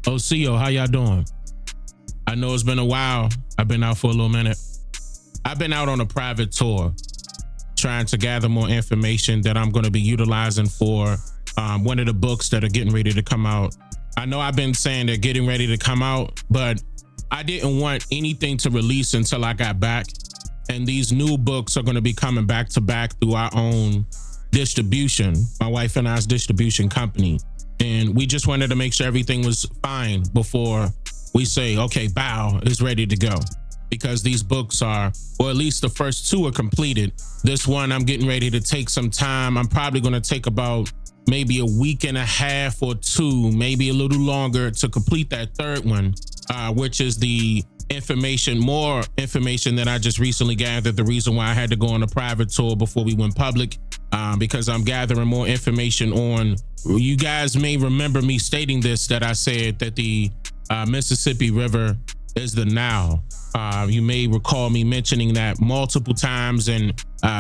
OCO, how y'all doing? I know it's been a while. I've been out for a little minute. I've been out on a private tour trying to gather more information that I'm going to be utilizing for one of the books that are getting ready to come out. I know I've been saying they're getting ready to come out, but I didn't want anything to release until I got back. And these new books are going to be coming back to back through our own distribution, my wife and I's distribution company. And we just wanted to make sure everything was fine before we say, okay, bow, is ready to go. Because these books are, or at least the first two are completed. This one, I'm getting ready to take some time. I'm probably going to take about maybe a week and a half or two, maybe a little longer to complete that third one, which is the more information that I just recently gathered. The reason why I had to go on a private tour before we went public, because I'm gathering more information on, you guys may remember me stating this, that I said that the Mississippi River is the Nile. You may recall me mentioning that multiple times, and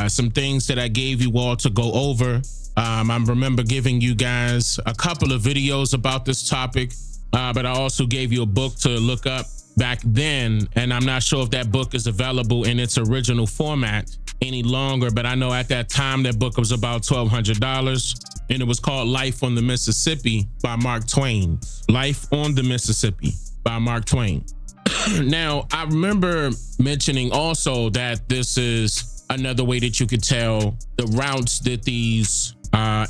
some things that I gave you all to go over. I remember giving you guys a couple of videos about this topic, but I also gave you a book to look up back then, and I'm not sure if that book is available in its original format any longer, but I know at that time that book was about $1,200, and it was called Life on the Mississippi by Mark Twain. Life on the Mississippi by Mark Twain. Now, I remember mentioning also that this is another way that you could tell the routes that these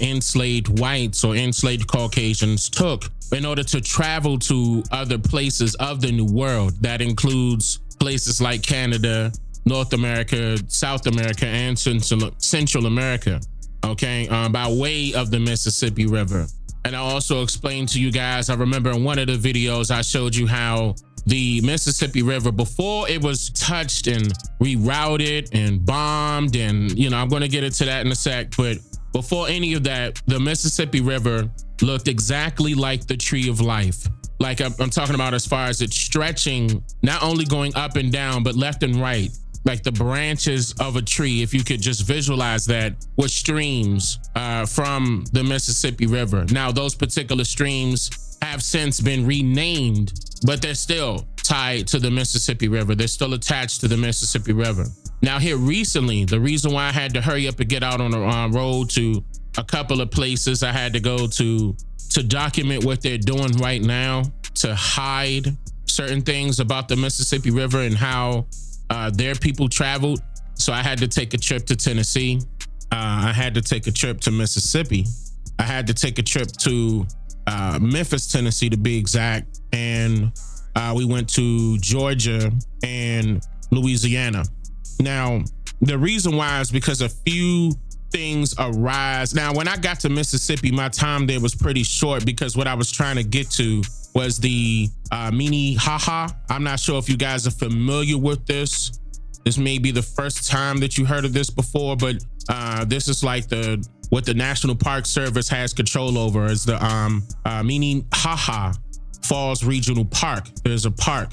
enslaved whites or enslaved Caucasians took in order to travel to other places of the New World. That includes places like Canada, North America, South America, and Central America, okay, by way of the Mississippi River. And I also explained to you guys, I remember in one of the videos, I showed you how the Mississippi River, before it was touched and rerouted and bombed, and, you know, I'm going to get into that in a sec, but before any of that, the Mississippi River looked exactly like the tree of life. Like I'm talking about as far as it's stretching, not only going up and down, but left and right, like the branches of a tree. If you could just visualize that, with streams from the Mississippi River. Now, those particular streams have since been renamed, but they're still tied to the Mississippi River. They're still attached to the Mississippi River. Now, here recently, the reason why I had to hurry up and get out on the road to a couple of places I had to go to document what they're doing right now to hide certain things about the Mississippi River and how their people traveled. So I had to take a trip to Tennessee. I had to take a trip to Mississippi. I had to take a trip to Memphis, Tennessee, to be exact. And we went to Georgia and Louisiana. Now, the reason why is because a few things arise. Now, when I got to Mississippi, my time there was pretty short because what I was trying to get to was the Minnehaha. I'm not sure if you guys are familiar with this. This may be the first time that you heard of this before, but this is like what the National Park Service has control over is the Minnehaha Falls Regional Park. There's a park.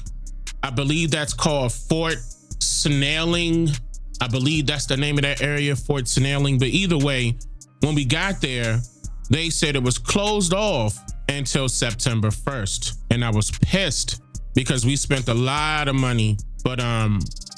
I believe that's called Fort Snelling. I believe that's the name of that area, Fort Snelling. But either way, when we got there, they said it was closed off until September 1st. And I was pissed because we spent a lot of money. But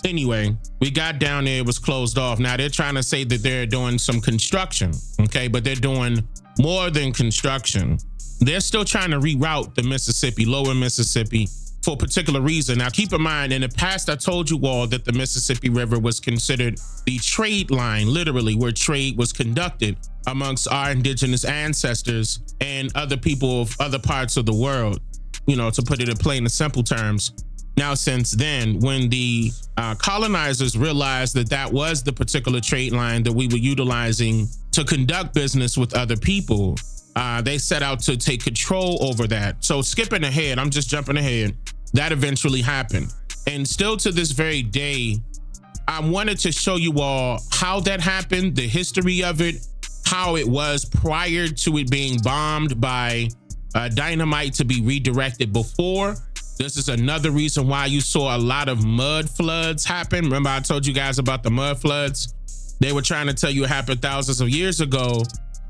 anyway, we got down there, it was closed off. Now they're trying to say that they're doing some construction, okay? But they're doing more than construction. They're still trying to reroute the Mississippi, lower Mississippi, for a particular reason. Now, keep in mind, in the past, I told you all that the Mississippi River was considered the trade line, literally, where trade was conducted amongst our indigenous ancestors and other people of other parts of the world, you know, to put it in plain and simple terms. Now, since then, when the colonizers realized that that was the particular trade line that we were utilizing to conduct business with other people, they set out to take control over that. So skipping ahead, I'm just jumping ahead. That eventually happened. And still to this very day, I wanted to show you all how that happened, the history of it, how it was prior to it being bombed by dynamite to be redirected before. This is another reason why you saw a lot of mud floods happen. Remember I told you guys about the mud floods? They were trying to tell you it happened thousands of years ago,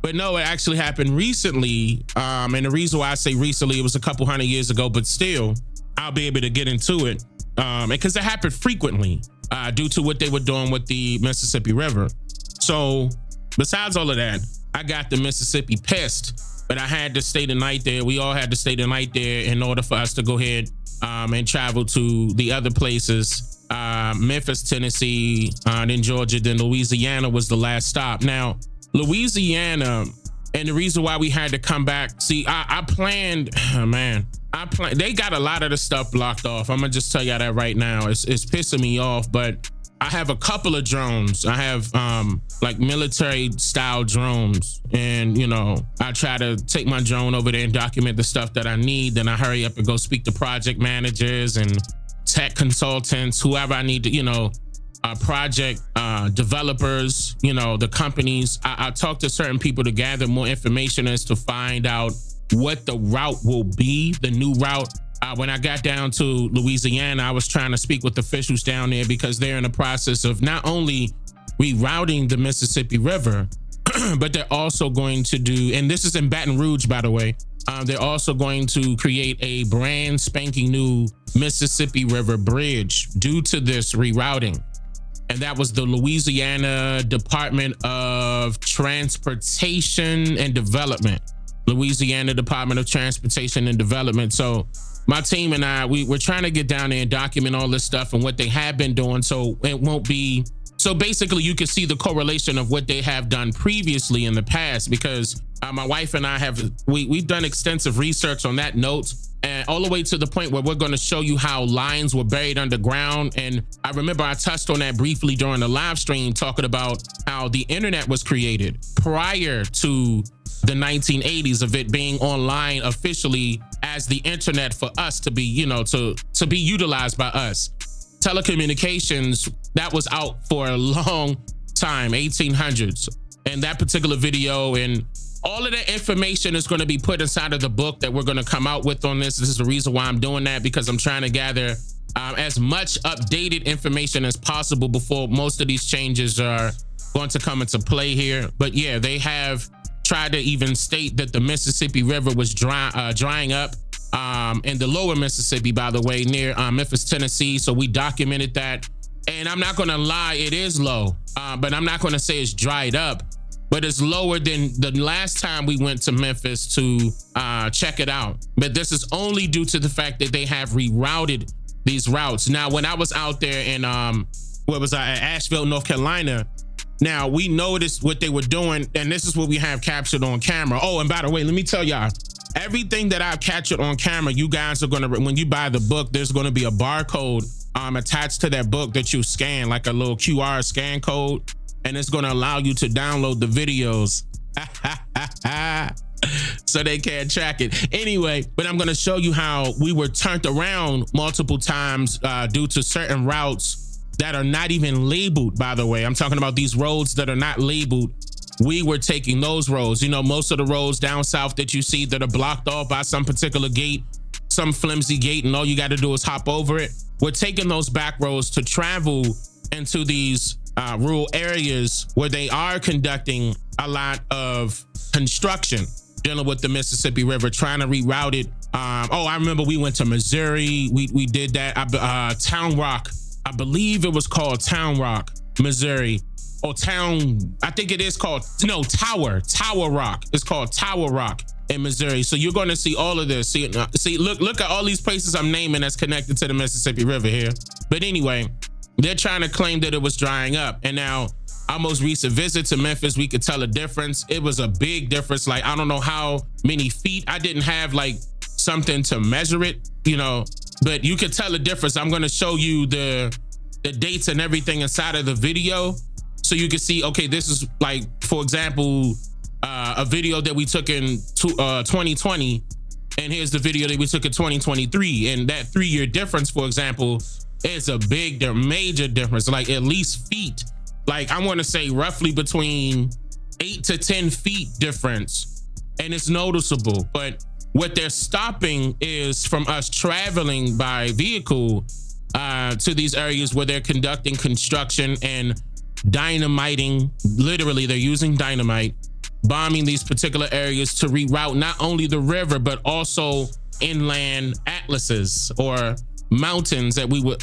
But no, it actually happened recently. And the reason why I say recently, it was a couple hundred years ago, but still, I'll be able to get into it. Because it happened frequently due to what they were doing with the Mississippi River. So besides all of that, I got the Mississippi pissed, but I had to stay the night there. We all had to stay the night there in order for us to go ahead and travel to the other places. Memphis, Tennessee, then Georgia, then Louisiana was the last stop. Now, Louisiana, and the reason why we had to come back, see, I planned, they got a lot of the stuff blocked off. I'm gonna just tell y'all that right now. It's pissing me off, but I have a couple of drones. I have like military style drones, and I try to take my drone over there and document the stuff that I need. Then I hurry up and go speak to project managers and tech consultants, whoever I need to, project developers, the companies. I talk to certain people to gather more information as to find out what the route will be, the new route. When I got down to Louisiana, I was trying to speak with officials down there because they're in the process of not only rerouting the Mississippi River, but they're also going to do, and this is in Baton Rouge, by the way, they're also going to create a brand spanking new Mississippi River bridge due to this rerouting. And that was the Louisiana Department of Transportation and Development. Louisiana Department of Transportation and Development. So my team and I, we're trying to get down there and document all this stuff and what they have been doing, so it won't be, so basically you can see the correlation of what they have done previously in the past, because my wife and I we've done extensive research on that note, and all the way to the point where we're going to show you how lines were buried underground. And I remember I touched on that briefly during the live stream, talking about how the internet was created prior to the 1980s, of it being online officially as the internet for us to be, to be utilized by us. Telecommunications, that was out for a long time, 1800s. And that particular video and all of that information is going to be put inside of the book that we're going to come out with on this. This is the reason why I'm doing that, because I'm trying to gather as much updated information as possible before most of these changes are going to come into play here. But yeah, they have tried to even state that the Mississippi River was drying up in the lower Mississippi, by the way, near Memphis, Tennessee. So we documented that. And I'm not going to lie, it is low, but I'm not going to say it's dried up, but it's lower than the last time we went to Memphis to check it out. But this is only due to the fact that they have rerouted these routes. Now, when I was out there in, at Asheville, North Carolina, now we noticed what they were doing, and this is what we have captured on camera. Oh, and by the way, let me tell y'all, everything that I've captured on camera, you guys are gonna, when you buy the book, there's gonna be a barcode attached to that book that you scan, like a little QR scan code, and it's gonna allow you to download the videos so they can't track it. Anyway, but I'm gonna show you how we were turned around multiple times due to certain routes that are not even labeled, by the way. I'm talking about these roads that are not labeled. We were taking those roads. Most of the roads down south that you see that are blocked off by some particular gate, some flimsy gate, and all you got to do is hop over it. We're taking those back roads to travel into these rural areas where they are conducting a lot of construction, dealing with the Mississippi River, trying to reroute it. I remember we went to Missouri. We did that. Town Rock, I believe it was called Town Rock, Missouri. I think it is called, Tower Rock. It's called Tower Rock in Missouri. So you're going to see all of this. See, look at all these places I'm naming that's connected to the Mississippi River here. But anyway, they're trying to claim that it was drying up. And now our most recent visit to Memphis, we could tell a difference. It was a big difference. Like, I don't know how many feet. I didn't have like something to measure it, but you could tell a difference. I'm going to show you the dates and everything inside of the video, so you can see, okay, this is like, for example, a video that we took in 2020, and here's the video that we took in 2023. And that 3-year difference, for example, is a major difference, like at least feet. Like, I want to say roughly between 8 to 10 feet difference, and it's noticeable. But what they're stopping is from us traveling by vehicle to these areas where they're conducting construction and dynamiting. Literally, they're using dynamite bombing these particular areas to reroute not only the river, but also inland atlases or mountains that we would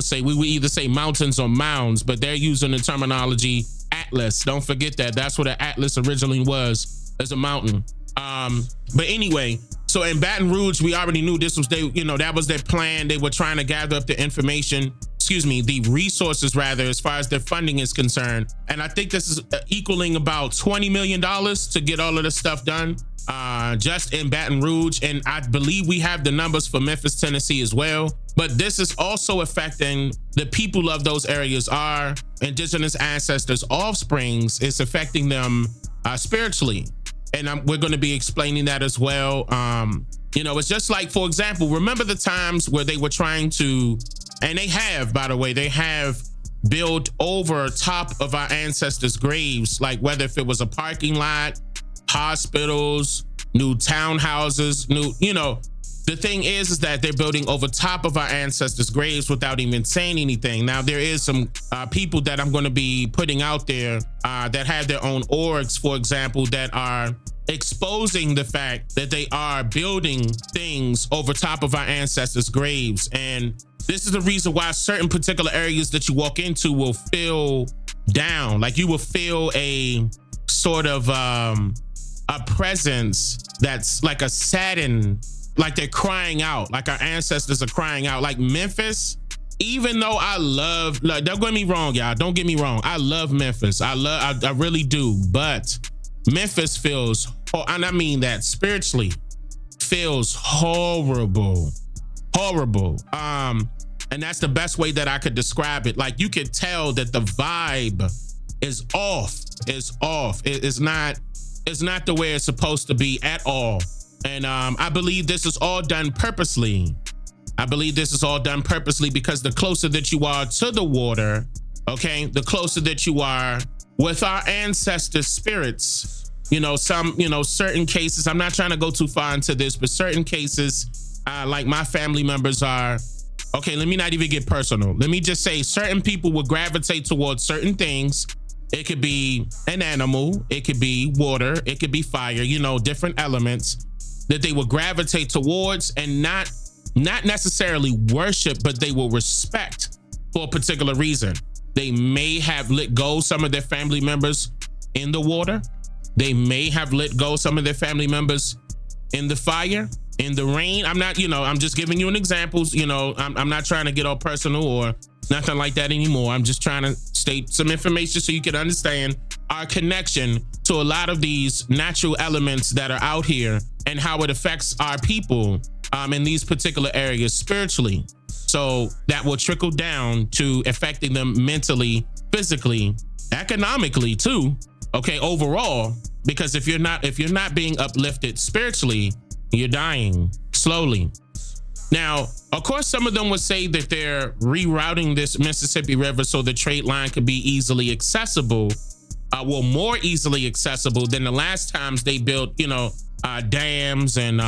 say. We would either say mountains or mounds, but they're using the terminology atlas. Don't forget that. That's what an atlas originally was, as a mountain. But anyway, so in Baton Rouge, we already knew this was that was their plan. They were trying to gather up the information, the resources rather, as far as their funding is concerned. And I think this is equaling about $20 million to get all of this stuff done, just in Baton Rouge. And I believe we have the numbers for Memphis, Tennessee as well. But this is also affecting the people of those areas, our indigenous ancestors' offsprings. It's affecting them spiritually. And we're going to be explaining that as well. It's just like, for example, remember the times where they were trying to, and they have, by the way, they have built over top of our ancestors' graves, like whether if it was a parking lot, hospitals, new townhouses, the thing is that they're building over top of our ancestors' graves without even saying anything. Now, there is some people that I'm going to be putting out there that have their own orgs, for example, that are exposing the fact that they are building things over top of our ancestors' graves. And this is the reason why certain particular areas that you walk into will feel down. Like you will feel a sort of a presence that's like a sadden, like they're crying out, like our ancestors are crying out. Like Memphis, even though I love, don't get me wrong, y'all, don't get me wrong. I love Memphis. I really do. But Memphis feels, and I mean that spiritually, feels horrible. And that's the best way that I could describe it. Like you could tell that the vibe is off. It's off. It's not the way it's supposed to be at all. And I believe this is all done purposely. Because the closer that you are to the water, okay, the closer that you are with our ancestors' spirits. Certain cases, I'm not trying to go too far into this, but certain cases, like my family members are, okay, let me not even get personal. Let me just say certain people will gravitate towards certain things. It could be an animal, it could be water, it could be fire, different elements that they will gravitate towards, and not necessarily worship, but they will respect for a particular reason. They may have let go some of their family members in the water. They may have let go some of their family members in the fire, in the rain. I'm not, I'm just giving you an example. I'm not trying to get all personal or nothing like that anymore. I'm just trying to state some information so you can understand our connection to a lot of these natural elements that are out here and how it affects our people in these particular areas spiritually. So that will trickle down to affecting them mentally, physically, economically too. Okay, overall, because if you're not being uplifted spiritually, you're dying slowly. Now, of course, some of them would say that they're rerouting this Mississippi River so the trade line could be easily accessible, more easily accessible than the last times they built, dams and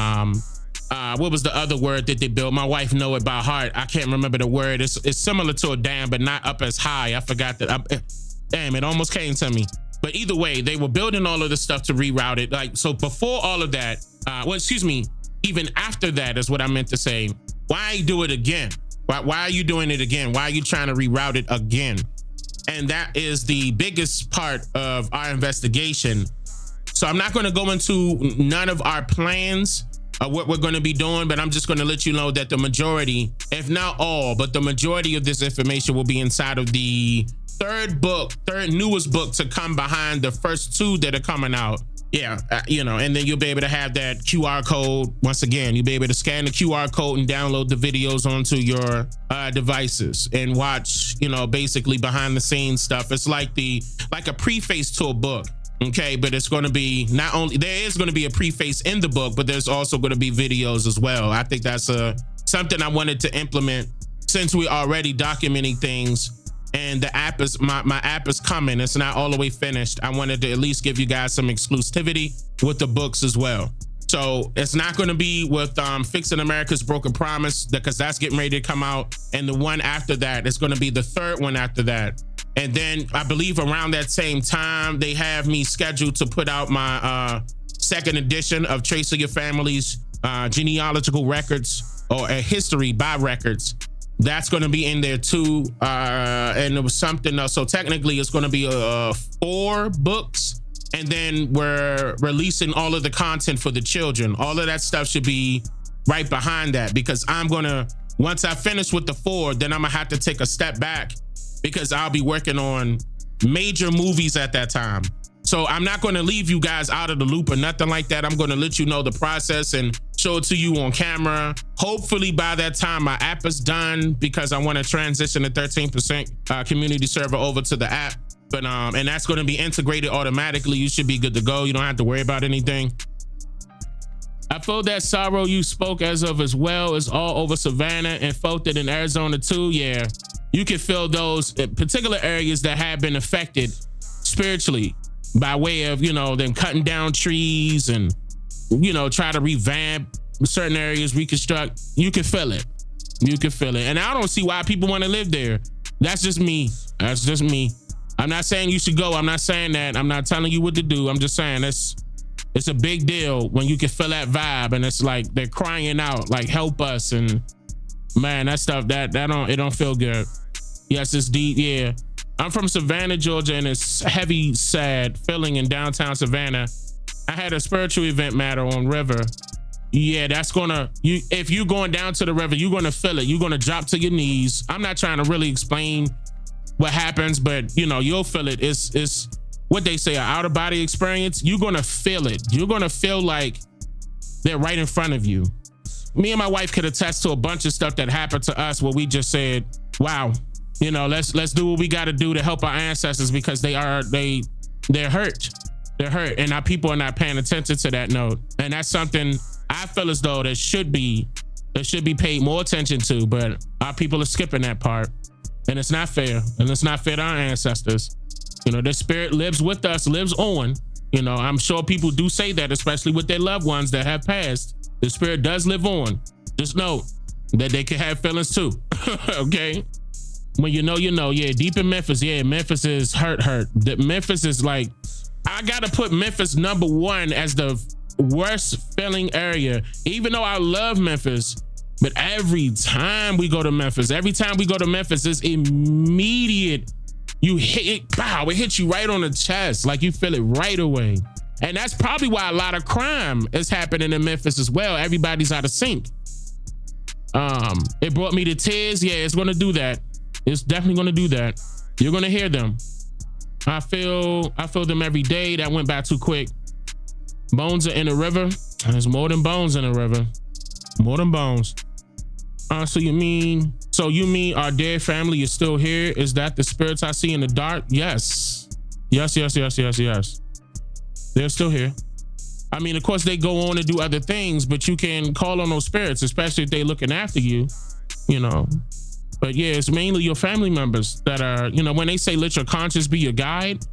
what was the other word that they built? My wife know it by heart. I can't remember the word. It's similar to a dam, but not up as high. I forgot that. Damn, it almost came to me. But either way, they were building all of this stuff to reroute it. Like, so before all of that, even after that is what I meant to say. Why do it again? Why are you doing it again? Why are you trying to reroute it again? And that is the biggest part of our investigation. So I'm not going to go into none of our plans of what we're going to be doing, but I'm just going to let you know that the majority, if not all, but the majority of this information will be inside of the third newest book to come behind the first two that are coming out. Yeah, and then you'll be able to have that QR code. Once again, you'll be able to scan the QR code and download the videos onto your devices and watch, basically behind the scenes stuff. It's like a preface to a book. Okay, but it's going to be there is going to be a preface in the book, but there's also going to be videos as well. I think that's something I wanted to implement since we're already documenting things. And the app is my app is coming. It's not all the way finished. I wanted to at least give you guys some exclusivity with the books as well. So it's not going to be with Fixing America's Broken Promise, because that's getting ready to come out. And the one after that is going to be the third one after that. And then I believe around that same time, they have me scheduled to put out my second edition of Tracing Your Family's genealogical records, or a history by records. That's going to be in there too. And it was something else. So technically it's going to be 4 books. And then we're releasing all of the content for the children. All of that stuff should be right behind that, because I'm going to, once I finish with the 4, then I'm going to have to take a step back, because I'll be working on major movies at that time. So I'm not going to leave you guys out of the loop or nothing like that. I'm going to let you know the process and show it to you on camera. Hopefully by that time my app is done, because I want to transition the 13% community server over to the app. But and that's going to be integrated automatically. You should be good to go. You don't have to worry about anything. I feel that sorrow you spoke as of as well is all over Savannah, and felt it in Arizona too. Yeah, you can feel those particular areas that have been affected spiritually by way of, you know, them cutting down trees and, you know, try to revamp certain areas, reconstruct. You can feel it. You can feel it. And I don't see why people want to live there. That's just me. That's just me. I'm not saying you should go. I'm not saying that. I'm not telling you what to do. I'm just saying it's a big deal when you can feel that vibe, and it's like they're crying out, like, help us. And man, that stuff, it don't feel good. Yes, it's deep. Yeah. I'm from Savannah, Georgia, and it's heavy, sad feeling in downtown Savannah. I had a spiritual event matter on River. Yeah, that's if you're going down to the river, you're gonna feel it. You're gonna drop to your knees. I'm not trying to really explain what happens, but you know, you'll feel it. It's what they say, an out of body experience. You're gonna feel it. You're gonna feel like they're right in front of you. Me and my wife could attest to a bunch of stuff that happened to us where we just said, wow, you know, let's do what we got to do to help our ancestors, because they're hurt. They're hurt, and our people are not paying attention to that note. And that's something I feel as though that should be paid more attention to, but our people are skipping that part. And it's not fair. And it's not fair to our ancestors. You know, their spirit lives with us, lives on. You know, I'm sure people do say that, especially with their loved ones that have passed. The spirit does live on. Just know that they can have feelings too. Okay? When you know, you know. Yeah, deep in Memphis. Yeah, Memphis is hurt. That Memphis is like, I gotta put Memphis #1 as the worst feeling area. Even though I love Memphis, but every time we go to Memphis, it's immediate. You hit it, pow, it hits you right on the chest. Like you feel it right away. And that's probably why a lot of crime is happening in Memphis as well. Everybody's out of sync. It brought me to tears. Yeah, it's gonna do that. It's definitely gonna do that. You're gonna hear them. I feel them every day. That went by too quick. Bones are in the river. There's more than bones in the river. More than bones. So you mean our dead family is still here? Is that the spirits I see in the dark? Yes. Yes. They're still here. I mean, of course they go on to do other things, but you can call on those spirits, especially if they're looking after you, you know. But yeah, it's mainly your family members that are, you know, when they say let your conscience be your guide,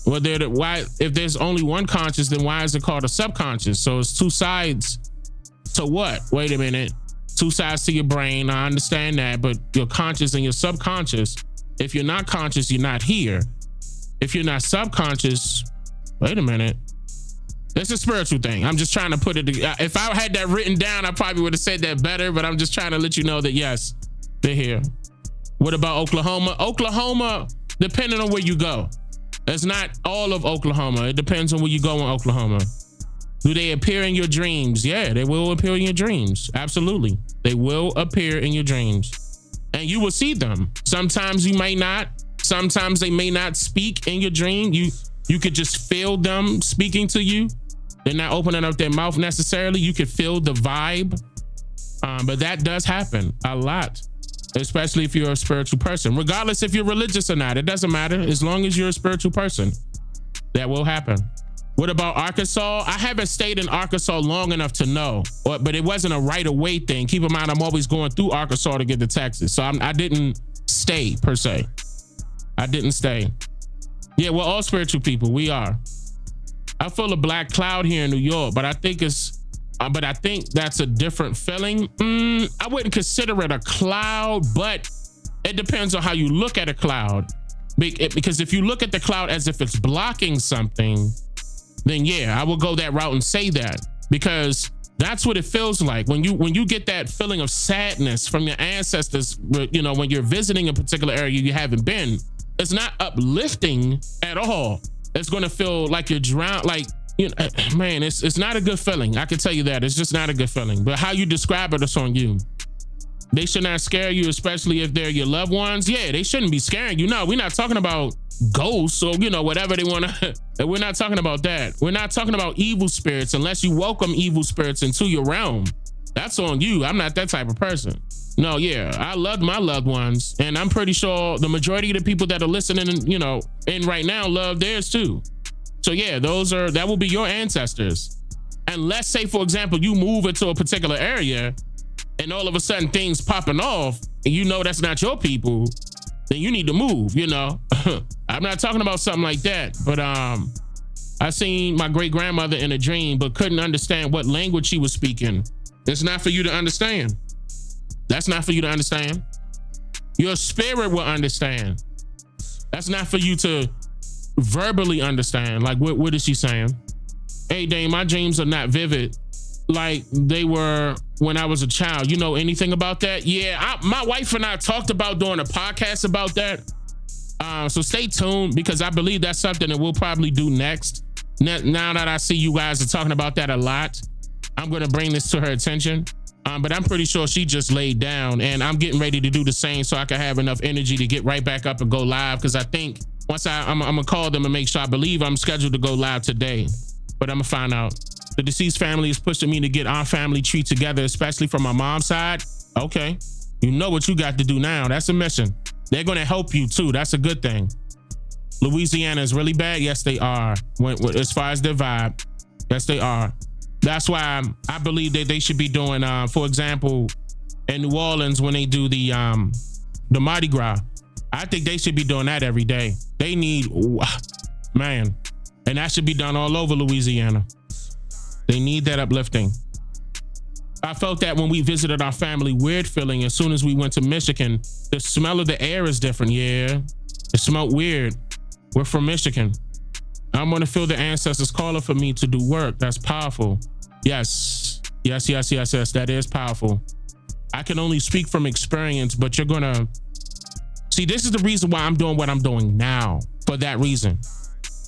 well, why, if there's only one conscious, then why is it called a subconscious? So it's two sides to what? Wait a minute. Two sides to your brain. I understand that, but your conscious and your subconscious, if you're not conscious, you're not here. If you're not subconscious, wait a minute. It's a spiritual thing. I'm just trying to put it together. If I had that written down, I probably would have said that better, but I'm just trying to let you know that yes, they're here. What about Oklahoma? Oklahoma, depending on where you go. It's not all of Oklahoma. It depends on where you go in Oklahoma. Do they appear in your dreams? Yeah, they will appear in your dreams. Absolutely. They will appear in your dreams. And you will see them. Sometimes you may not. Sometimes they may not speak in your dream. You could just feel them speaking to you. They're not opening up their mouth necessarily. You could feel the vibe. But that does happen a lot, especially if you're a spiritual person. Regardless if you're religious or not, it doesn't matter. As long as you're a spiritual person, that will happen. What about Arkansas? I haven't stayed in Arkansas long enough to know, but it wasn't a right away thing. Keep in mind, I'm always going through Arkansas to get to Texas. So I didn't stay per se. I didn't stay. Yeah, we're all spiritual people. We are. I feel a black cloud here in New York, but I think that's a different feeling. I wouldn't consider it a cloud, but it depends on how you look at a cloud. Because if you look at the cloud as if it's blocking something, then yeah, I will go that route and say that, because that's what it feels like when you get that feeling of sadness from your ancestors, you know, when you're visiting a particular area you haven't been. It's not uplifting at all. It's going to feel like you're drowned, like, you know, man, it's not a good feeling. I can tell you that. It's just not a good feeling. But how you describe it is on you. They should not scare you, especially if they're your loved ones. Yeah, they shouldn't be scaring you. No, we're not talking about ghosts or, you know, whatever they want to. We're not talking about that. We're not talking about evil spirits unless you welcome evil spirits into your realm. That's on you. I'm not that type of person. No, yeah, I love my loved ones, and I'm pretty sure the majority of the people that are listening, you know, in right now love theirs too. So yeah, that will be your ancestors. And let's say, for example, you move into a particular area and all of a sudden things popping off and you know that's not your people, then you need to move, you know. I'm not talking about something like that, but I seen my great grandmother in a dream, but couldn't understand what language she was speaking. It's not for you to understand. That's not for you to understand. Your spirit will understand. That's not for you to verbally understand. Like, what is she saying? Hey, Dane, my dreams are not vivid like they were when I was a child. You know anything about that? Yeah, my wife and I talked about doing a podcast about that. So stay tuned, because I believe that's something that we'll probably do next. Now that I see you guys are talking about that a lot, I'm going to bring this to her attention. But I'm pretty sure she just laid down, and I'm getting ready to do the same so I can have enough energy to get right back up and go live. Because I think once I'm going to call them and make sure. I believe I'm scheduled to go live today, but I'm going to find out. The deceased family is pushing me to get our family tree together, especially from my mom's side. Okay. You know what you got to do now. That's a mission. They're going to help you too. That's a good thing. Louisiana is really bad. Yes, they are. As far as their vibe, yes, they are. That's why I believe that they should be doing, for example, in New Orleans, when they do the Mardi Gras, I think they should be doing that every day. They need, man, and that should be done all over Louisiana. They need that uplifting. I felt that when we visited our family, weird feeling as soon as we went to Michigan. The smell of the air is different. Yeah, it smelled weird. We're from Michigan. I'm gonna feel the ancestors calling for me to do work. That's powerful. Yes. That is powerful. I can only speak from experience, but you're gonna see, this is the reason why I'm doing what I'm doing now, for that reason,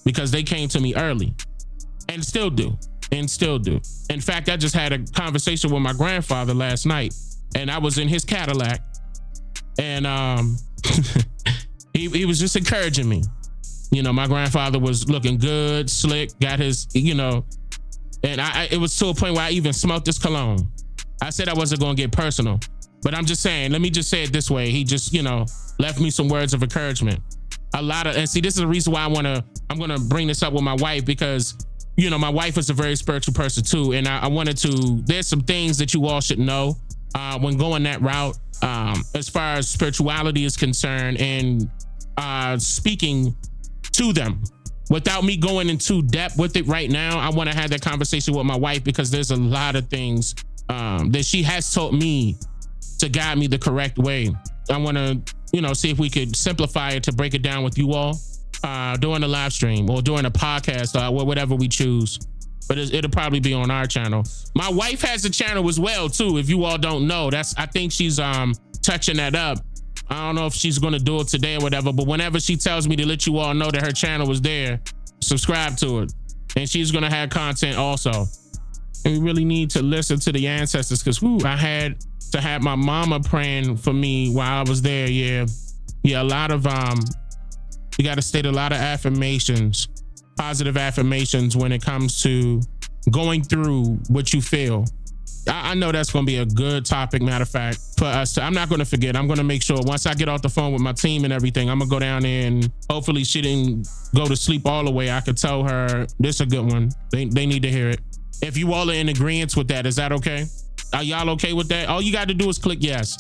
because they came to me early and still do. In fact, I just had a conversation with my grandfather last night, and I was in his Cadillac, and he was just encouraging me. You know, my grandfather was looking good, slick, got his, you know, and it was to a point where I even smelled this cologne. I said I wasn't going to get personal, but I'm just saying, let me just say it this way. He just, you know, left me some words of encouragement. And see, this is the reason why I'm going to bring this up with my wife, because, you know, my wife is a very spiritual person too. And I wanted to, there's some things that you all should know when going that route, as far as spirituality is concerned, and speaking to them without me going into depth with it right now. I want to have that conversation with my wife, because there's a lot of things that she has taught me to guide me the correct way. I want to, you know, see if we could simplify it to break it down with you all during the live stream or during a podcast or whatever we choose. But it'll probably be on our channel. My wife has a channel as well too. If you all don't know, I think she's touching that up. I don't know if she's going to do it today or whatever, but whenever she tells me to let you all know that her channel was there, subscribe to it. And she's going to have content also. And we really need to listen to the ancestors, because I had to have my mama praying for me while I was there. Yeah, a lot of, you got to state a lot of affirmations, positive affirmations when it comes to going through what you feel. I know that's going to be a good topic, matter of fact, for us. I'm not going to forget. I'm going to make sure once I get off the phone with my team and everything, I'm going to go down there, and hopefully she didn't go to sleep all the way. I could tell her this is a good one. They need to hear it. If you all are in agreement with that, is that okay? Are y'all okay with that? All you got to do is click yes.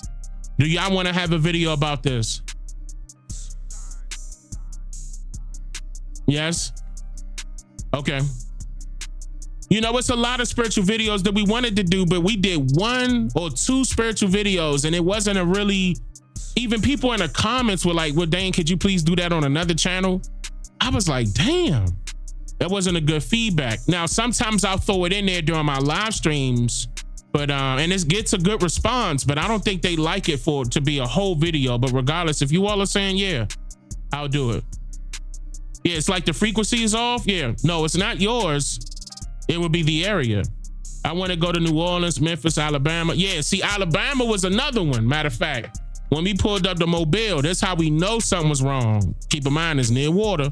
Do y'all want to have a video about this? Yes? Okay. You know, it's a lot of spiritual videos that we wanted to do, but we did 1 or 2 spiritual videos, and it wasn't a really even people in the comments were like, well, Dane, could you please do that on another channel? I was like, damn, that wasn't a good feedback. Now, sometimes I'll throw it in there during my live streams, but and it gets a good response, but I don't think they like it for it to be a whole video. But regardless, if you all are saying, yeah, I'll do it. Yeah, it's like the frequency is off. Yeah, no, it's not yours. It would be the area. I want to go to New Orleans, Memphis, Alabama. Yeah, see, Alabama was another one. Matter of fact, when we pulled up to Mobile, that's how we know something was wrong. Keep in mind, it's near water.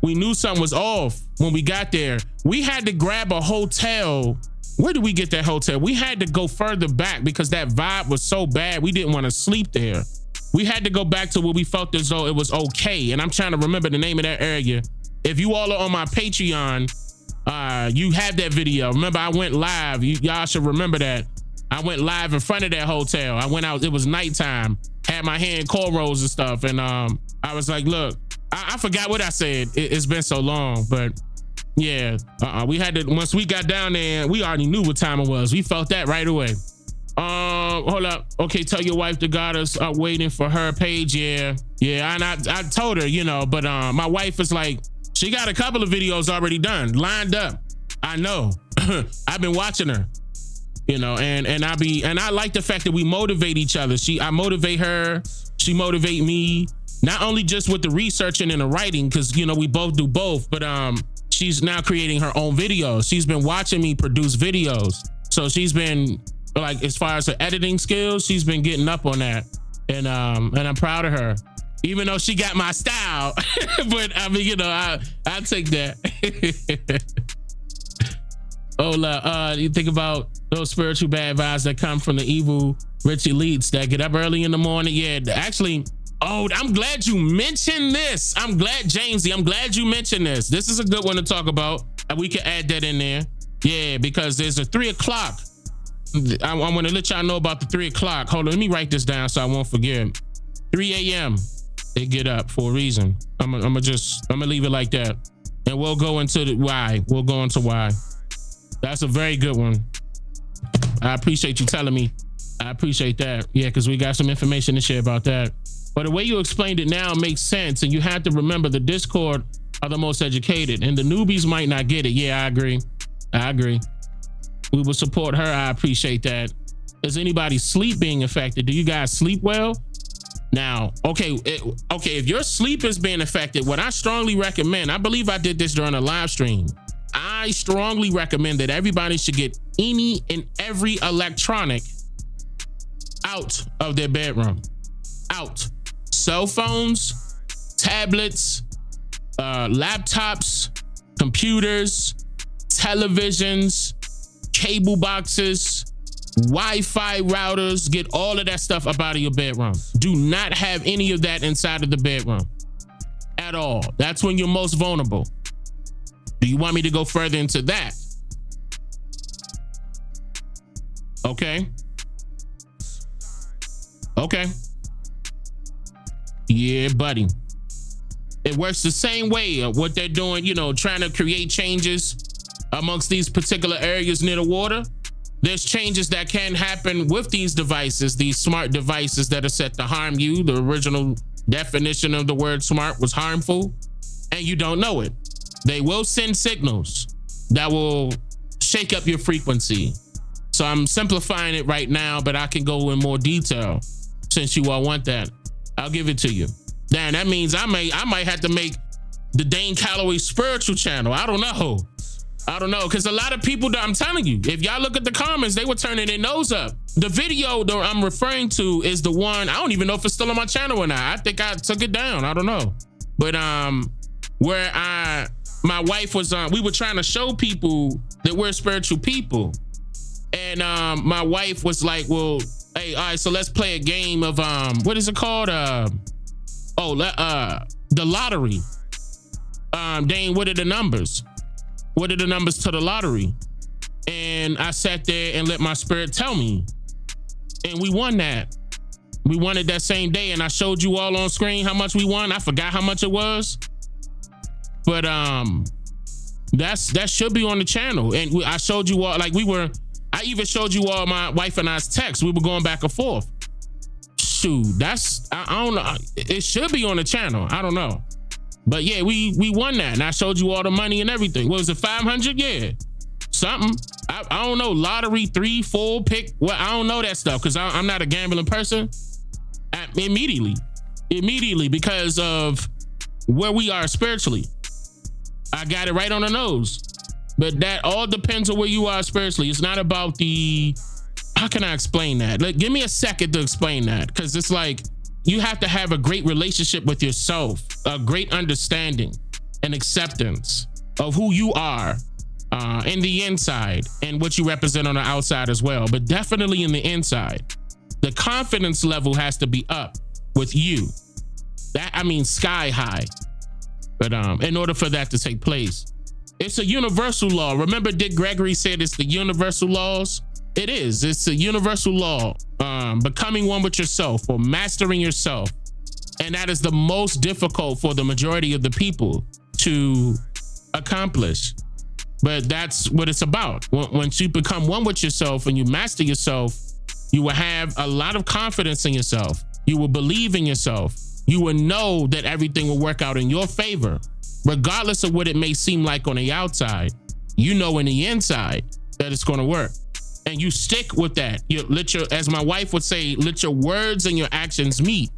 We knew something was off when we got there. We had to grab a hotel. Where did we get that hotel? We had to go further back because that vibe was so bad. We didn't want to sleep there. We had to go back to where we felt as though it was okay. And I'm trying to remember the name of that area. If you all are on my Patreon, you have that video. Remember, I went live. Y'all should remember that. I went live in front of that hotel. I went out, it was nighttime, had my hair in cornrows and stuff. And I was like, look, I forgot what I said. It's been so long, but yeah, we had to, once we got down there, we already knew what time it was. We felt that right away. Hold up. Okay, tell your wife the goddess are waiting for her page. Yeah. And I told her, you know, but my wife is like, she got a couple of videos already done, lined up. I know. I've been watching her, you know, and I like the fact that we motivate each other. I motivate her, she motivate me, not only just with the researching and the writing, because, you know, we both do both, but she's now creating her own videos. She's been watching me produce videos. So she's been, like, as far as her editing skills, she's been getting up on that. And I'm proud of her. Even though she got my style, but I mean, you know, I take that. You think about those spiritual bad vibes that come from the evil rich elites that get up early in the morning. Yeah, actually, I'm glad you mentioned this. I'm glad, Jamesy, I'm glad you mentioned this. This is a good one to talk about. And we can add that in there. Yeah, because there's a 3 o'clock. I want to let y'all know about the 3 o'clock. Hold on, let me write this down so I won't forget. 3 a.m. They get up for a reason. I'm gonna leave it like that. And we'll go into the why. We'll go into why. That's a very good one. I appreciate you telling me. I appreciate that. Yeah, because we got some information to share about that. But the way you explained it now makes sense. And you have to remember the Discord are the most educated and the newbies might not get it. Yeah, I agree. We will support her. I appreciate that. Is anybody's sleep being affected? Do you guys sleep well? Now, okay, if your sleep is being affected, what I strongly recommend, I believe I did this during a live stream. I strongly recommend that everybody should get any and every electronic out of their bedroom. Out. Cell phones, tablets, laptops, computers, televisions, cable boxes, Wi-Fi routers. Get all of that stuff up out of your bedroom. Do not have any of that inside of the bedroom at all. That's when you're most vulnerable. Do you want me to go further into that? Okay. Yeah, buddy. It works the same way of what they're doing, you know, trying to create changes amongst these particular areas near the water. There's changes that can happen with these devices, these smart devices that are set to harm you. The original definition of the word smart was harmful, and you don't know it. They will send signals that will shake up your frequency. So I'm simplifying it right now, but I can go in more detail since you all want that. I'll give it to you. Damn, that means I might have to make the Dane Calloway spiritual channel. I don't know, because a lot of people, I'm telling you, if y'all look at the comments, they were turning their nose up. The video that I'm referring to is the one, I don't even know if it's still on my channel or not. I think I took it down. I don't know. But where my wife was we were trying to show people that we're spiritual people. And my wife was like, well, hey, all right, so let's play a game of, what is it called? The lottery. Dane, what are the numbers? What are the numbers to the lottery? And I sat there and let my spirit tell me. And we won that. We won it that same day. And I showed you all on screen how much we won. I forgot how much it was. But that should be on the channel. And I showed you all, I even showed you all my wife and I's text. We were going back and forth. shoot, that's, I don't know. It should be on the channel. I don't know. But yeah, we won that. And I showed you all the money and everything. What was it, 500? Yeah. Something. I don't know. Lottery, 3, 4, pick. Well, I don't know that stuff because I'm not a gambling person. Immediately because of where we are spiritually. I got it right on the nose. But that all depends on where you are spiritually. It's not about the, how can I explain that? Like, give me a second to explain that. Because it's like, you have to have a great relationship with yourself, a great understanding and acceptance of who you are in the inside and what you represent on the outside as well. But definitely in the inside, the confidence level has to be up with you. That, I mean, sky high. But in order for that to take place, it's a universal law. Remember Dick Gregory said it's the universal laws? It is. It's a universal law. Becoming one with yourself or mastering yourself. And that is the most difficult for the majority of the people to accomplish. But that's what it's about. Once you become one with yourself and you master yourself, you will have a lot of confidence in yourself. You will believe in yourself. You will know that everything will work out in your favor, regardless of what it may seem like on the outside. You know in the inside that it's going to work. And you stick with that. You let your, as my wife would say, let your words and your actions meet.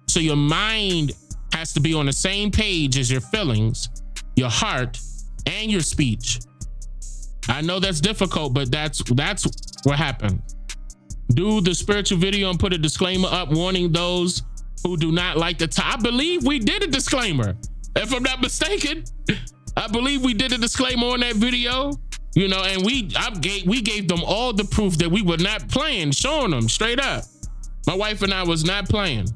So your mind has to be on the same page as your feelings, your heart, and your speech. I know that's difficult, but that's what happened. Do the spiritual video and put a disclaimer up warning those who do not like the I believe we did a disclaimer. If I'm not mistaken, I believe we did a disclaimer on that video. You know, and we gave them all the proof that we were not playing, showing them straight up. My wife and I was not playing.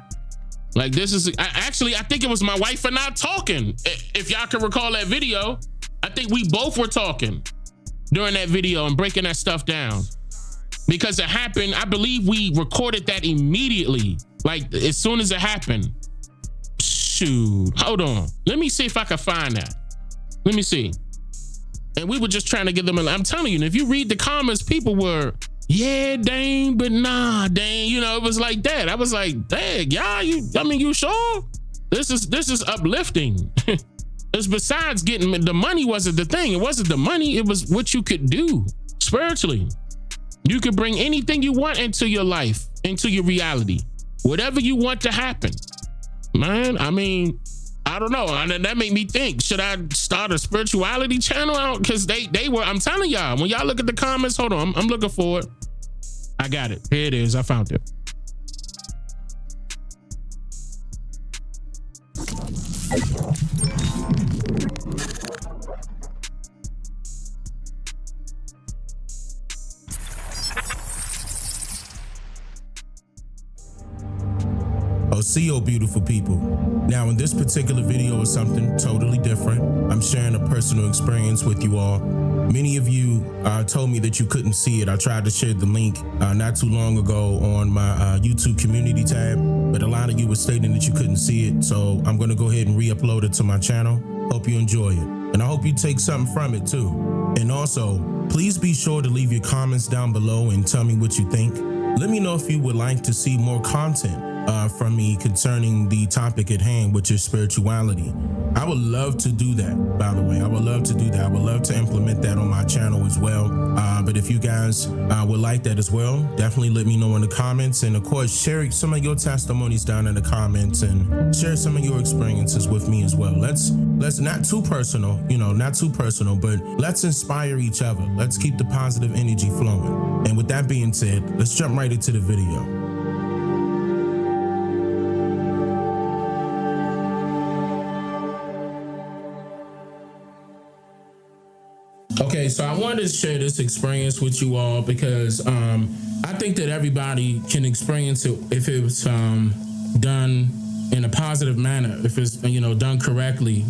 Like, this is, I think it was my wife and I talking. If y'all can recall that video, I think we both were talking during that video and breaking that stuff down. Because it happened, I believe we recorded that immediately. Like, as soon as it happened. Shoot, hold on. Let me see if I can find that. Let me see. And we were just trying to get them. I'm telling you, and if you read the comments, people were, yeah, Dane, but nah, Dane. You know, it was like that. I was like, dang, y'all, you sure? This is uplifting. It's besides getting, the money wasn't the thing. It wasn't the money. It was what you could do spiritually. You could bring anything you want into your life, into your reality, whatever you want to happen. Man, I mean, I don't know. And that made me think, should I start a spirituality channel out? Because they were, I'm telling y'all, when y'all look at the comments, hold on, I'm looking for it. I got it. Here it is. I found it. See you, beautiful people. Now, in this particular video is something totally different. I'm sharing a personal experience with you all. Many of you told me that you couldn't see it. I tried to share the link not too long ago on my YouTube community tab, but a lot of you were stating that you couldn't see it. So I'm going to go ahead and re-upload it to my channel. Hope you enjoy it. And I hope you take something from it too. And also, please be sure to leave your comments down below and tell me what you think. Let me know if you would like to see more content from me concerning the topic at hand, which is spirituality. I would love to do that, by the way. I would love to do that. I would love to implement that on my channel as well. But if you guys would like that as well, definitely let me know in the comments. And of course, share some of your testimonies down in the comments and share some of your experiences with me as well. Let's not too personal, not too personal, but let's inspire each other. Let's keep the positive energy flowing. And with that being said, let's jump right into the video. Okay, so I wanted to share this experience with you all because I think that everybody can experience it if it's done in a positive manner, if it's done correctly,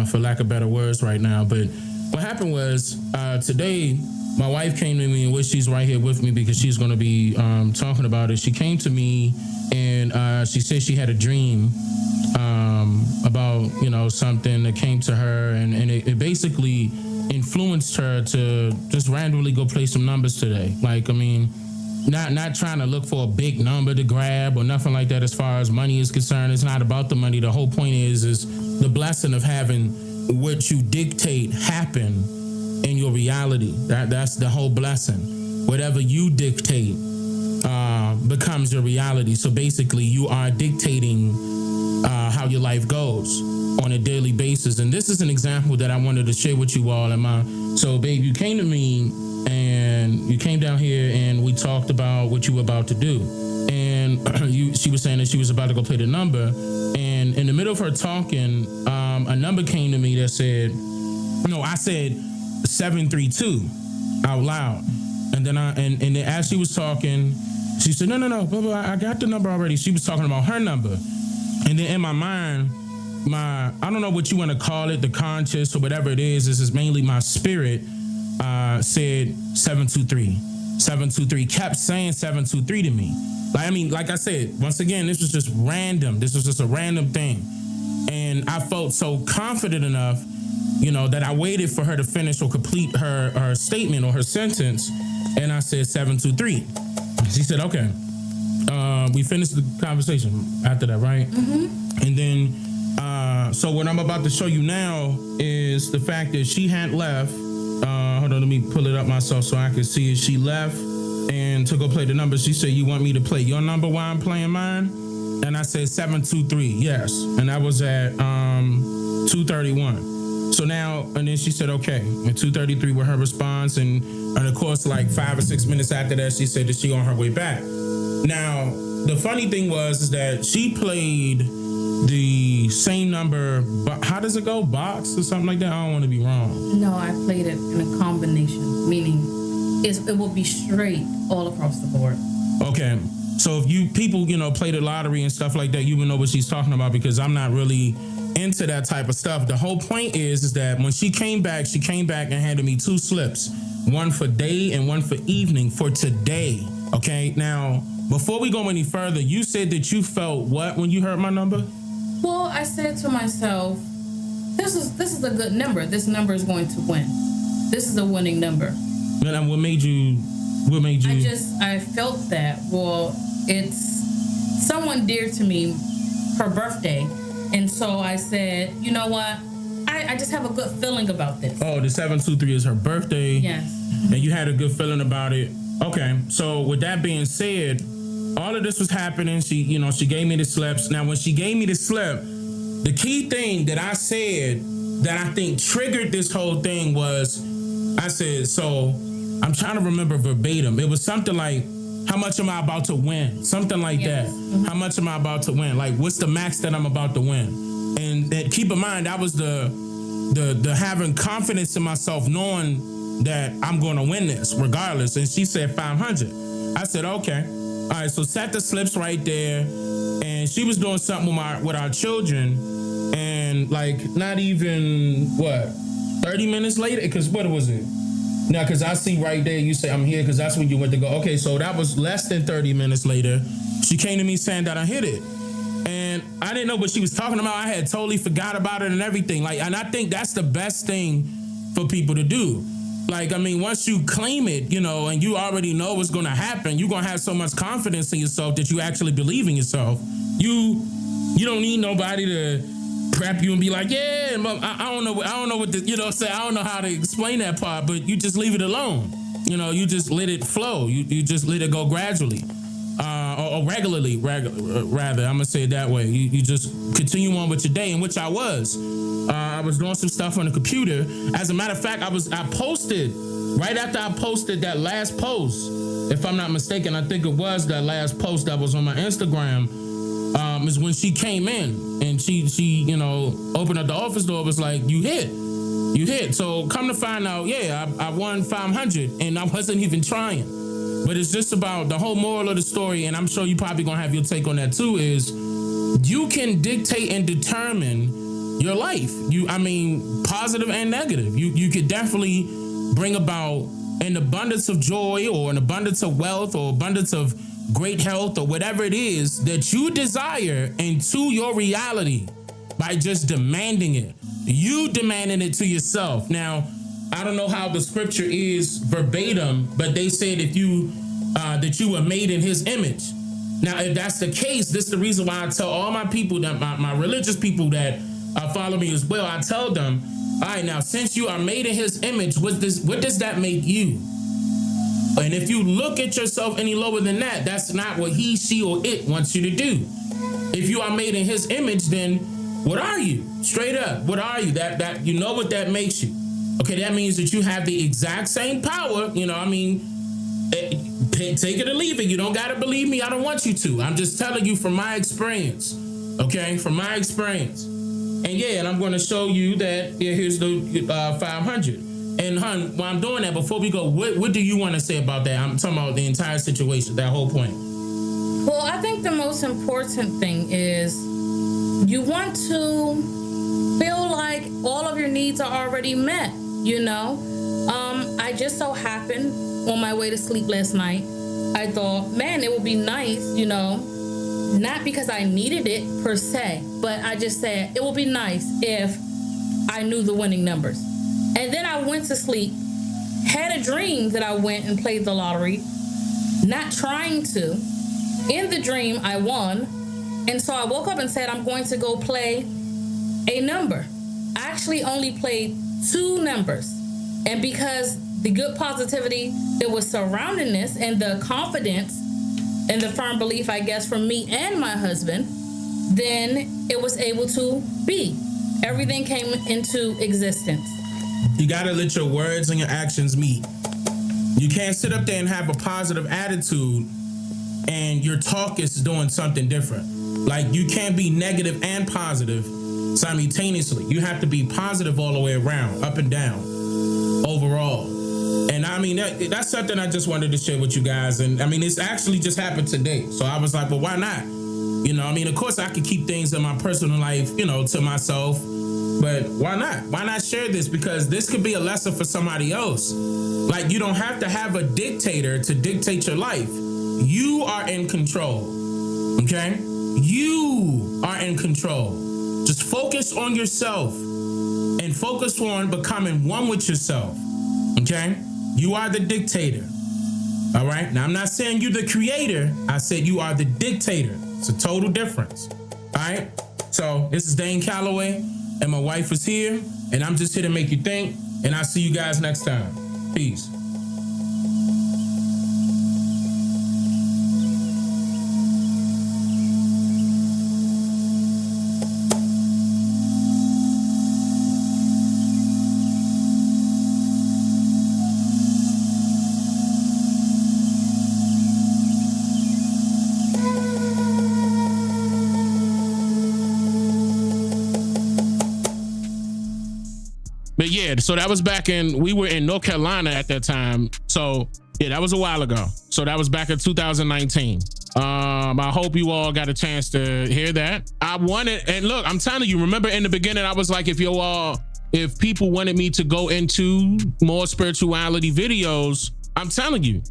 for lack of better words right now. But what happened was today, my wife came to me, and which she's right here with me because she's going to be talking about it. She came to me and she said she had a dream about something that came to her, and it basically influenced her to just randomly go play some numbers today. Like, I mean, not trying to look for a big number to grab or nothing like that as far as money is concerned. It's not about the money. The whole point is the blessing of having what you dictate happen in your reality. That's the whole blessing. Whatever you dictate becomes your reality. So basically you are dictating how your life goes on a daily basis. And this is an example that I wanted to share with you all. So babe, you came to me and you came down here and we talked about what you were about to do. And she was saying that she was about to go play the number. And in the middle of her talking, a number came to me that said, I said 732 out loud. And then and then as she was talking, she said, no, blah, blah, I got the number already. She was talking about her number. And then in my mind, I don't know what you want to call it, the conscious or whatever it is, this is mainly my spirit, said 723. 723, kept saying 723 to me. Like I said, once again, this was just random. This was just a random thing. And I felt so confident enough, that I waited for her to finish or complete her statement or her sentence. And I said 723. She said, okay. We finished the conversation after that, right? Mm-hmm. And then, so what I'm about to show you now is the fact that she had left. Hold on, let me pull it up myself so I can see it. She left and to go play the number. She said, you want me to play your number while I'm playing mine? And I said 723, yes. And that was at 2:31. So now, and then she said, okay. And 2:33 was her response. And of course, like 5 or 6 minutes after that, she said that she on her way back. Now, the funny thing is that she played the same number, but how does it go? Box or something like that? I don't want to be wrong. No, I played it in a combination, meaning it will be straight all across the board. Okay. So if you people, play the lottery and stuff like that, you will know what she's talking about because I'm not really into that type of stuff. The whole point is that when she came back and handed me 2 slips, one for day and one for evening for today. Okay. Now, before we go any further, you said that you felt what when you heard my number? Well, I said to myself, this is a good number. This number is going to win. This is a winning number. And what made you? I felt that. Well, it's someone dear to me, her birthday. And so I said, you know what? I just have a good feeling about this. Oh, the 723 is her birthday. Yes. And you had a good feeling about it. Okay. So with that being said, all of this was happening. She gave me the slips. Now, when she gave me the slip, the key thing that I said that I think triggered this whole thing was, I said, so I'm trying to remember verbatim. It was something like, how much am I about to win? Something like that. Mm-hmm. How much am I about to win? Like, what's the max that I'm about to win? And keep in mind, that was the having confidence in myself, knowing that I'm going to win this regardless. And she said 500. I said, okay. All right, so set the slips right there. And she was doing something with our children. And like, not even, 30 minutes later? Because what was it? Now, because I see right there, you say, I'm here because that's when you went to go. Okay, so that was less than 30 minutes later. She came to me saying that I hit it. And I didn't know what she was talking about. I had totally forgot about it and everything. And I think that's the best thing for people to do. Once you claim it, and you already know what's going to happen, you're going to have so much confidence in yourself that you actually believe in yourself. You don't need nobody to prep you and be like, yeah, I don't know what the, say, I don't know how to explain that part, but you just leave it alone. You just let it flow. You just let it go gradually. Or regularly, rather, I'm gonna say it that way. You just continue on with your day, and which I was. I was doing some stuff on the computer. As a matter of fact, I posted right after I posted that last post. If I'm not mistaken, I think it was that last post that was on my Instagram. Is when she came in and she opened up the office door. Was like, you hit. So come to find out, yeah, I won 500, and I wasn't even trying. But it's just about the whole moral of the story, and I'm sure you probably gonna have your take on that too, is you can dictate and determine your life. Positive and negative. You could definitely bring about an abundance of joy or an abundance of wealth or abundance of great health or whatever it is that you desire into your reality by just demanding it. You demanding it to yourself. Now, I don't know how the scripture is verbatim, but they said if you that you were made in his image. Now, if that's the case, this is the reason why I tell all my people, that my religious people that follow me as well, I tell them, all right, now, since you are made in his image, what does that make you? And if you look at yourself any lower than that, that's not what he, she, or it wants you to do. If you are made in his image, then what are you? Straight up, what are you? That you know what that makes you. Okay, that means that you have the exact same power. You know, I mean, take it or leave it. You don't got to believe me. I don't want you to. I'm just telling you from my experience. Okay, from my experience. And yeah, and I'm going to show you that, yeah, here's the 500. And hun, while I'm doing that, before we go, what do you want to say about that? I'm talking about the entire situation, that whole point. Well, I think the most important thing is you want to feel like all of your needs are already met, you know? I just so happened on my way to sleep last night, I thought, man, it would be nice, you know, not because I needed it per se, but I just said it would be nice if I knew the winning numbers. And then I went to sleep, had a dream that I went and played the lottery, not trying to. In the dream, I won. And so I woke up and said, I'm going to go play a number. I actually only played 2 numbers. And because the good positivity that was surrounding this and the confidence and the firm belief, I guess, from me and my husband, then it was able to be. Everything came into existence. You got to let your words and your actions meet. You can't sit up there and have a positive attitude and your talk is doing something different. Like, you can't be negative and positive simultaneously. You have to be positive all the way around, up and down, overall. And I mean, that's something I just wanted to share with you guys. And I mean, it's actually just happened today. So I was like, well, why not? You know, I mean, of course I could keep things in my personal life, you know, to myself, but why not? Why not share this? Because this could be a lesson for somebody else. Like, you don't have to have a dictator to dictate your life. You are in control, okay? You are in control. Just focus on yourself and focus on becoming one with yourself, okay? You are the dictator, all right? Now, I'm not saying you're the creator. I said you are the dictator. It's a total difference, all right? So this is Dane Calloway, and my wife is here, and I'm just here to make you think, and I'll see you guys next time. Peace. But yeah, so that was we were in North Carolina at that time. So yeah, that was a while ago. So that was back in 2019. I hope you all got a chance to hear that. I wanted, and look, I'm telling you, remember in the beginning, I was like, if people wanted me to go into more spirituality videos, I'm telling you,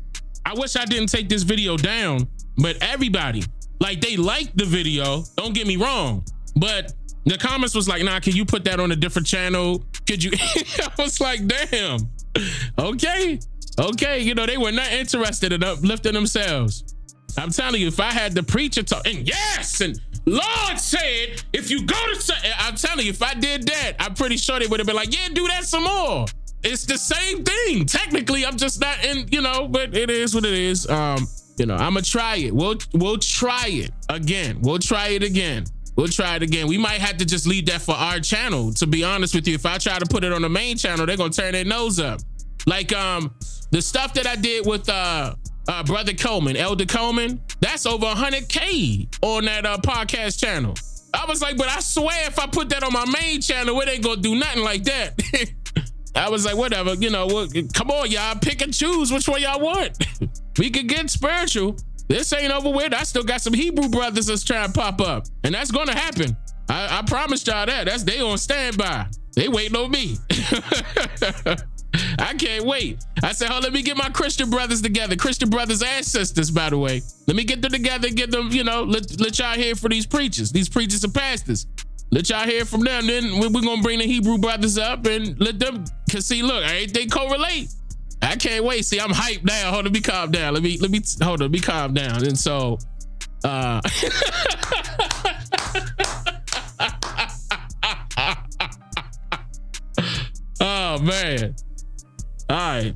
I wish I didn't take this video down, but everybody, like, they liked the video, don't get me wrong, but the comments was like, nah, can you put that on a different channel? Could you? I was like, damn, okay. You know, they were not interested in uplifting themselves. I'm telling you, if I had the preacher talk, and yes, and Lord said, if you go to, I'm telling you, if I did that, I'm pretty sure they would have been like, yeah, do that some more. It's the same thing. Technically, I'm just not in, you know, but it is what it is. You know, I'm gonna try it. We'll try it again. We'll try it again. We might have to just leave that for our channel. To be honest with you, if I try to put it on the main channel, they're gonna turn their nose up. Like the stuff that I did with Brother Coleman, Elder Coleman, that's over 100K on that podcast channel. I was like, but I swear if I put that on my main channel, it ain't gonna do nothing like that. I was like, whatever, you know, come on, y'all, pick and choose which one y'all want. We could get spiritual. This ain't over with. I still got some Hebrew brothers that's trying to pop up, and that's gonna happen. I promised y'all that. They on standby. They waiting on me. I can't wait. I said, let me get my Christian brothers together. Christian brothers and sisters, by the way. Let me get them together, get them, you know, let y'all hear from these preachers and pastors. Let y'all hear from them. Then we're gonna bring the Hebrew brothers up and let them, cause see, look, everything correlate. I can't wait. See, I'm hyped now. Hold on, let me calm down. Let me hold on, let me calm down. And so oh man. All right.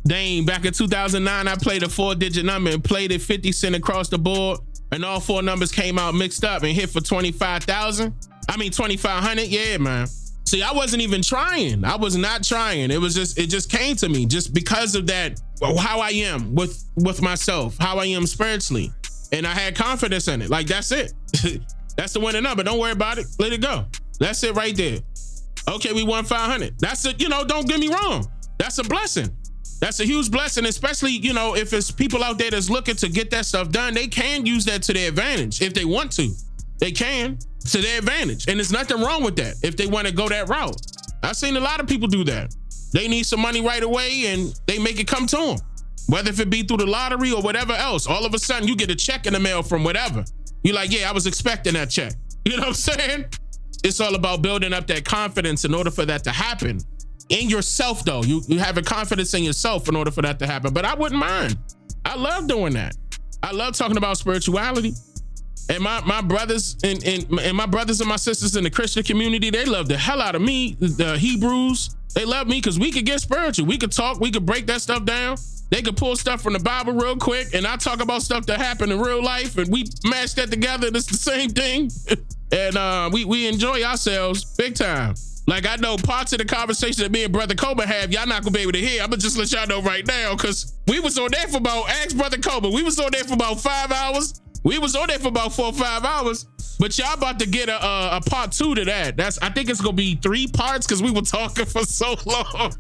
Dane, back in 2009, I played a 4-digit number and played it 50 cents across the board, and all 4 numbers came out mixed up and hit for 25,000. I mean 2,500. Yeah, man. See, I wasn't even trying. I was not trying. It just came to me just because of that, how I am with myself, how I am spiritually. And I had confidence in it. Like, that's it. That's the winning number. Don't worry about it. Let it go. That's it right there. Okay, we won 500. That's it. Don't get me wrong. That's a blessing. That's a huge blessing, especially, if it's people out there that's looking to get that stuff done, they can use that to their advantage. If they want to, they can, to their advantage. And there's nothing wrong with that if they want to go that route. I've seen a lot of people do that. They need some money right away and they make it come to them. Whether if it be through the lottery or whatever else, all of a sudden you get a check in the mail from whatever. You're like, yeah, I was expecting that check. You know what I'm saying? It's all about building up that confidence in order for that to happen. In yourself, though, you having confidence in yourself in order for that to happen. But I wouldn't mind. I love doing that. I love talking about spirituality. And my brothers and my brothers and my sisters in the Christian community, they love the hell out of me. The Hebrews, they love me because we could get spiritual. We could talk. We could break that stuff down. They could pull stuff from the Bible real quick, and I talk about stuff that happened in real life, and we mash that together, and it's the same thing. And we enjoy ourselves big time. Like, I know parts of the conversation that me and Brother Coleman have, y'all not gonna be able to hear. I'm gonna just let y'all know right now, because we was on there for ask Brother Coleman, we was on there for about 5 hours. We was on there for about 4 or 5 hours. But y'all about to get a part 2 to that. I think it's gonna be 3 parts, because we were talking for so long.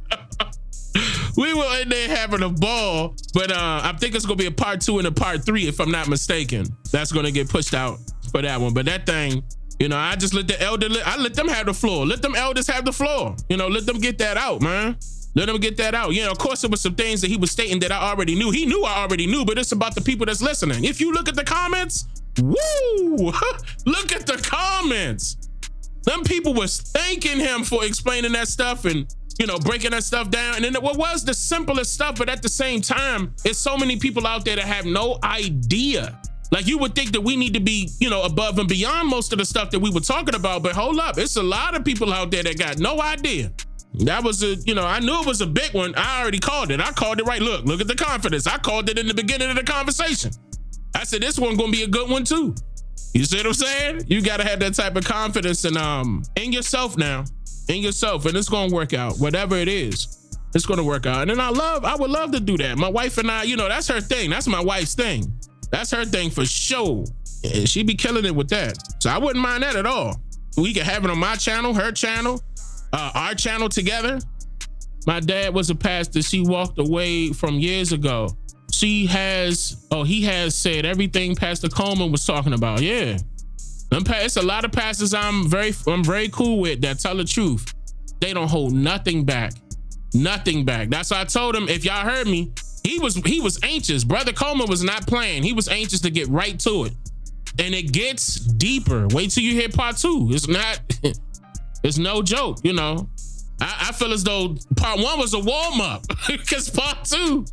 We were in there having a ball, but I think it's gonna be a part 2 and a part 3, if I'm not mistaken. That's gonna get pushed out for that one. But that thing, I just let I let them have the floor. Let them elders have the floor. Let them get that out, man. Let them get that out. Of course, there was some things that he was stating that I already knew. He knew I already knew, but it's about the people that's listening. If you look at the comments, woo! Look at the comments. Them people was thanking him for explaining that stuff and, breaking that stuff down. And then what was the simplest stuff, but at the same time, it's so many people out there that have no idea. Like, you would think that we need to be, above and beyond most of the stuff that we were talking about, but hold up. It's a lot of people out there that got no idea. That was I knew it was a big one. I already called it. I called it right. Look at the confidence. I called it in the beginning of the conversation. I said, this one gonna be a good one too. You see what I'm saying? You gotta have that type of confidence in yourself now, in yourself, and it's gonna work out. Whatever it is, it's gonna work out. And then I would love to do that. My wife and I, that's her thing. That's my wife's thing. That's her thing for sure. And she be killing it with that. So I wouldn't mind that at all. We could have it on my channel, her channel, our channel together. My dad was a pastor. She walked away from years ago. He has said everything Pastor Coleman was talking about. Yeah. It's a lot of pastors I'm very cool with that tell the truth. They don't hold nothing back. Nothing back. That's why I told him, if y'all heard me, he was anxious. Brother Coleman was not playing. He was anxious to get right to it. And it gets deeper. Wait till you hear part 2. It's no joke, I feel as though part 1 was a warm-up. Because part 2,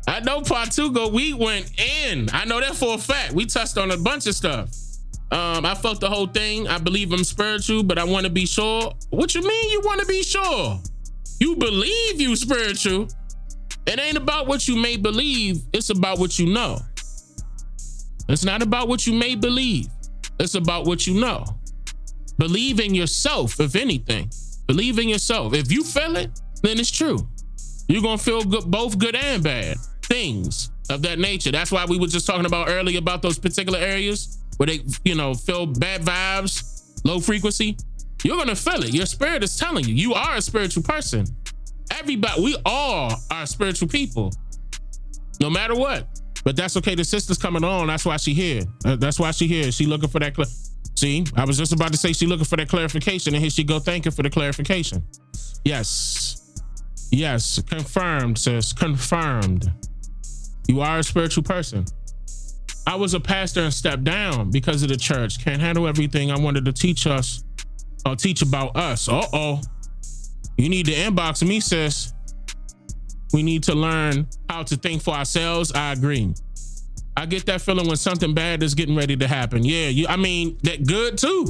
I know part 2 we went in. I know that for a fact. We touched on a bunch of stuff. I felt the whole thing. I believe I'm spiritual, but I want to be sure. What you mean you want to be sure? You believe you spiritual. It ain't about what you may believe. It's about what you know. It's not about what you may believe. It's about what you know. Believe in yourself, if anything. Believe in yourself. If you feel it, then it's true. You're going to feel good, both good and bad things of that nature. That's why we were just talking about earlier about those particular areas where they, feel bad vibes, low frequency. You're going to feel it. Your spirit is telling you. You are a spiritual person. Everybody, we all are spiritual people, no matter what. But that's okay. The sister's coming on. That's why she here. That's why she here. She looking for that. See, I was just about to say she looking for that clarification, and here she go. Thank you for the clarification. Yes, confirmed, sis. Confirmed. You are a spiritual person. I was a pastor and stepped down because of the church. Can't handle everything I wanted to teach us or teach about us. You need to inbox me, sis. We need to learn how to think for ourselves. I agree. I get that feeling when something bad is getting ready to happen. Yeah, I mean, that good too.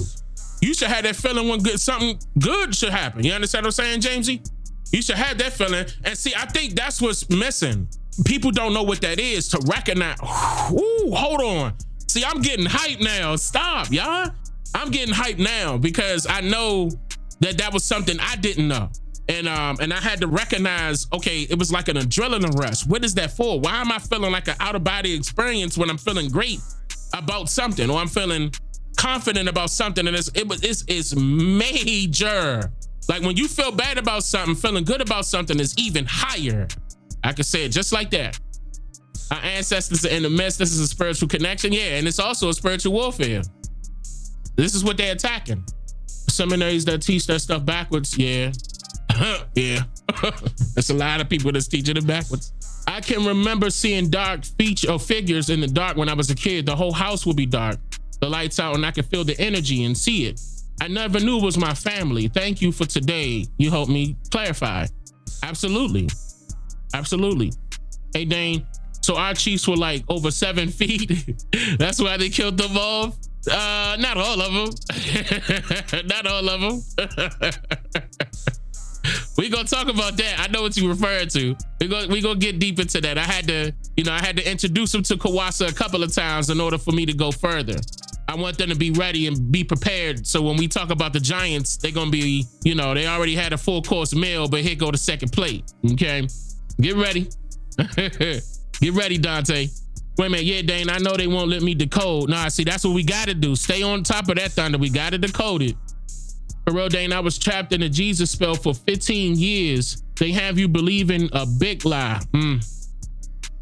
You should have that feeling when something good should happen. You understand what I'm saying, Jamesy? You should have that feeling. And see, I think that's what's missing. People don't know what that is, to recognize. Ooh, hold on. See, I'm getting hyped now. Stop, y'all. I'm getting hyped now because I know that was something I didn't know. And I had to recognize, okay, it was like an adrenaline rush. What is that for? Why am I feeling like an out-of-body experience when I'm feeling great about something, or I'm feeling confident about something? And it's major. Like when you feel bad about something, feeling good about something is even higher. I could say it just like that. Our ancestors are in the midst. This is a spiritual connection. Yeah, and it's also a spiritual warfare. This is what they're attacking. Seminaries that teach that stuff backwards, yeah. Yeah. There's a lot of people that's teaching it backwards. I can remember seeing dark figures in the dark when I was a kid. The whole house would be dark. The lights out and I could feel the energy and see it. I never knew it was my family. Thank you for today. You helped me clarify. Absolutely. Absolutely. Hey, Dane, so our chiefs were like over 7 feet. That's why they killed them off. Not all of them. Not all of them. We gonna talk about that. I know what you referred to. We gonna get deep into that. I had to introduce them to Kawasa a couple of times in order for me to go further. I want them to be ready and be prepared. So when we talk about the Giants, they're gonna be, they already had a full course meal, but here go the second plate. Okay, get ready. Get ready, Dante. Wait a minute, yeah, Dane, I know they won't let me decode. Nah, see, that's what we gotta do. Stay on top of that, Thunder. We gotta decode it. For real, Dane, I was trapped in a Jesus spell for 15 years. They have you believing a big lie.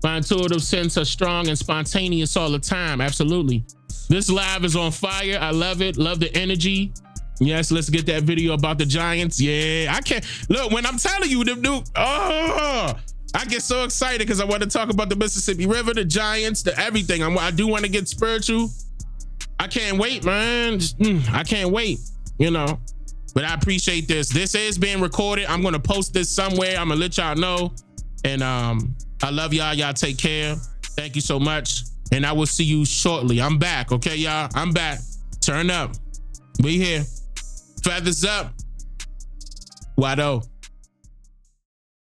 My intuitive sense are strong and spontaneous all the time. Absolutely. This live is on fire. I love it. Love the energy. Yes, let's get that video about the Giants. Yeah, I can't. Look, when I'm telling you, them dude, I get so excited because I want to talk about the Mississippi River, the Giants, the everything. I do want to get spiritual. I can't wait, man. I can't wait, But I appreciate this. This is being recorded. I'm going to post this somewhere. I'm going to let y'all know. And I love y'all. Y'all take care. Thank you so much. And I will see you shortly. I'm back. Okay, y'all? I'm back. Turn up. We here. Feathers up. Wado.